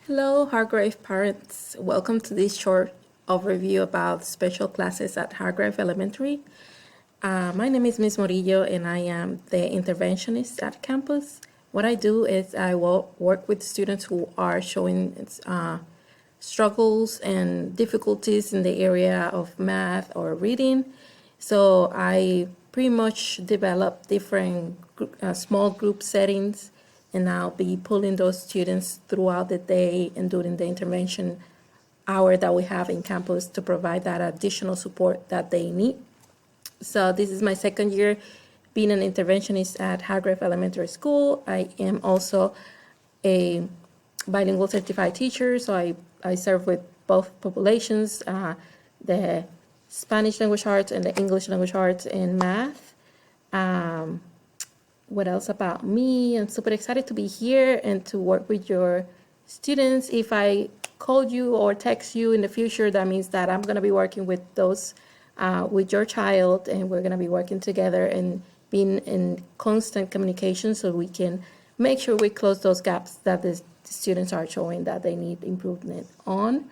Hello, Hargrave parents. Welcome to this short overview about special classes at Hargrave Elementary. My name is Ms. Morillo, and I am the interventionist at campus. What I do is I work with students who are showing struggles and difficulties in the area of math or reading. So I pretty much develop different small group settings, and I'll be pulling those students throughout the day and during the intervention hour that we have in campus to provide that additional support that they need. So this is my second year being an interventionist at Hargrave Elementary School. I am also a bilingual certified teacher, so I serve with both populations, the Spanish language arts and the English language arts and math. What else about me? I'm super excited to be here and to work with your students. If I call you or text you in the future, that means that I'm going to be working with those, with your child, and we're going to be working together and being in constant communication so we can make sure we close those gaps that the students are showing that they need improvement on.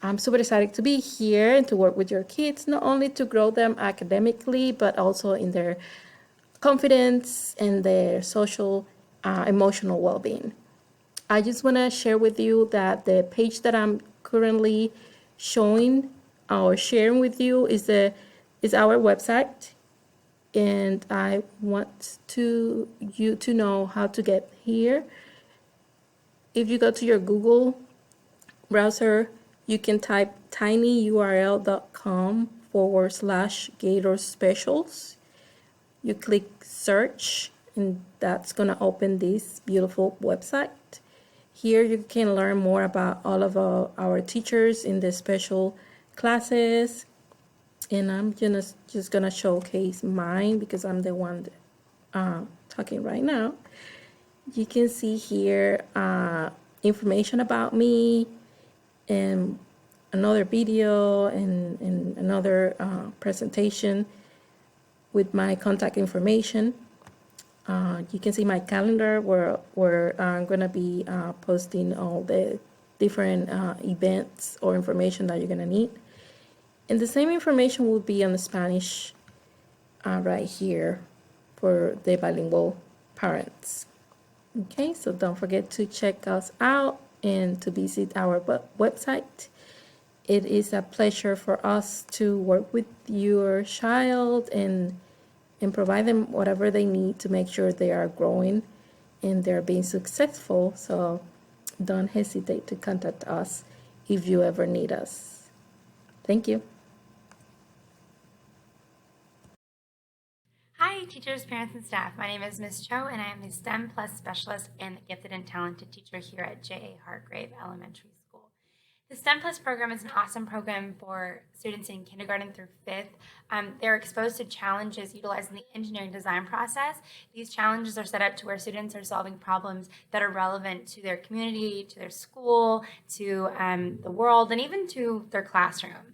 I'm super excited to be here and to work with your kids, not only to grow them academically, but also in their confidence and their social, emotional well-being. I just want to share with you that the page that I'm currently showing or sharing with you is our website, and I want you to know how to get here. If you go to your Google browser, you can type tinyurl.com/Gator Specials. You click search, and that's going to open this beautiful website. Here you can learn more about all of our teachers in the special classes. And I'm just going to showcase mine because I'm the one talking right now. You can see here information about me and another video and another presentation with my contact information. You can see my calendar where I'm going to be posting all the different events or information that you're going to need. And the same information will be on the Spanish right here for the bilingual parents. Okay, so don't forget to check us out and to visit our website. It is a pleasure for us to work with your child and provide them whatever they need to make sure they are growing and they're being successful. So don't hesitate to contact us if you ever need us. Thank you. Hi, teachers, parents, and staff. My name is Ms. Cho, and I am the STEM Plus Specialist and the Gifted and Talented Teacher here at J.A. Hargrave Elementary School. The STEM Plus program is an awesome program for students in kindergarten through fifth. They're exposed to challenges utilizing the engineering design process. These challenges are set up to where students are solving problems that are relevant to their community, to their school, to the world, and even to their classroom.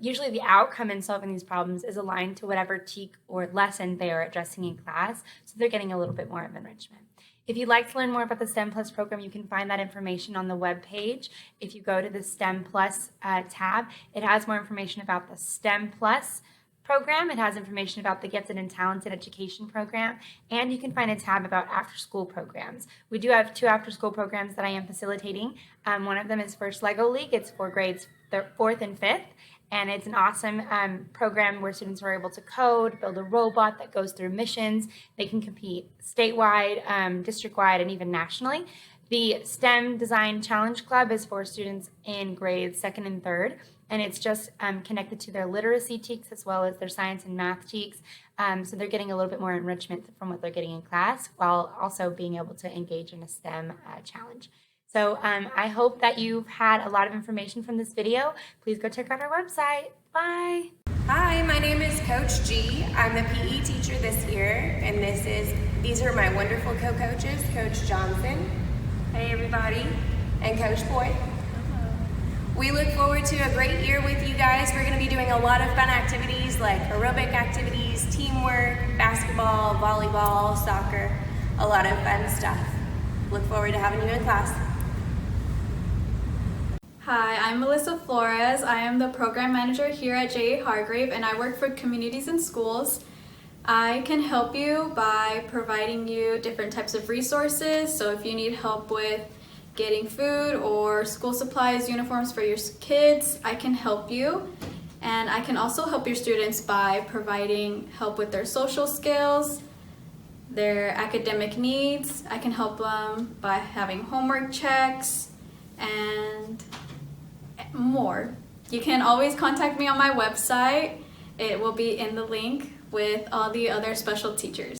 Usually the outcome in solving these problems is aligned to whatever TEK or lesson they are addressing in class, so they're getting a little bit more of enrichment. If you'd like to learn more about the STEM Plus program, you can find that information on the web page. If you go to the STEM Plus tab, it has more information about the STEM Plus program. It has information about the Gifted and Talented Education program, and you can find a tab about after-school programs. We do have 2 after-school programs that I am facilitating. One of them is First Lego League. It's for grades 4th and 5th. And it's an awesome program where students are able to code, build a robot that goes through missions. They can compete statewide, district-wide, and even nationally. The STEM Design Challenge Club is for students in grades 2nd and 3rd, and it's just connected to their literacy TEKs as well as their science and math TEKs. So they're getting a little bit more enrichment from what they're getting in class while also being able to engage in a STEM challenge. So I hope that you've had a lot of information from this video. Please go check out our website. Bye. Hi, my name is Coach G. I'm the PE teacher this year, and these are my wonderful co-coaches, Coach Johnson, hey everybody, and Coach Boyd. Hello. We look forward to a great year with you guys. We're going to be doing a lot of fun activities like aerobic activities, teamwork, basketball, volleyball, soccer, a lot of fun stuff. Look forward to having you in class. Hi, I'm Melissa Flores. I am the program manager here at J.A. Hargrave, and I work for Communities in Schools. I can help you by providing you different types of resources. So if you need help with getting food or school supplies, uniforms for your kids, I can help you. And I can also help your students by providing help with their social skills, their academic needs. I can help them by having homework checks and more. You can always contact me on my website. It will be in the link with all the other special teachers.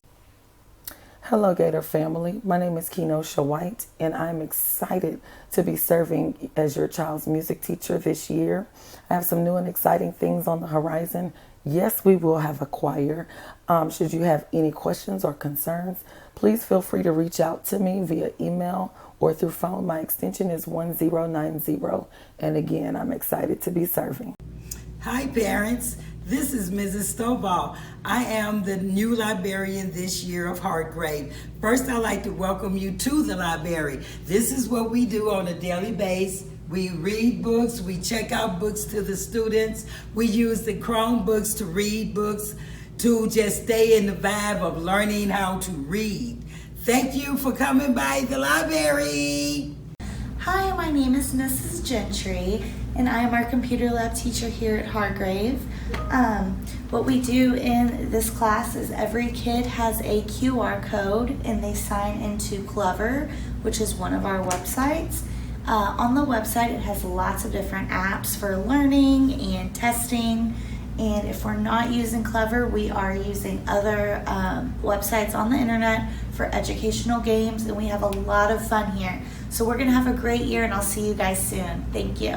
Hello Gator family, my name is Kenosha White and I'm excited to be serving as your child's music teacher this year. I have some new and exciting things on the horizon. Yes, we will have a choir. Should you have any questions or concerns, please feel free to reach out to me via email or through phone. My extension is 1090, and again, I'm excited to be serving. Hi parents, this is Mrs. Stovall. I am the new librarian this year of Hargrave. First, I'd like to welcome you to the library. This is what we do on a daily basis. We read books, we check out books to the students. We use the Chromebooks to read books, to just stay in the vibe of learning how to read. Thank you for coming by the library. Hi, my name is Mrs. Gentry, and I am our computer lab teacher here at Hargrave. What we do in this class is every kid has a QR code and they sign into Clever, which is one of our websites. On the website, it has lots of different apps for learning and testing. And if we're not using Clever, we are using other websites on the internet for educational games, and we have a lot of fun here. So we're gonna have a great year, and I'll see you guys soon. Thank you.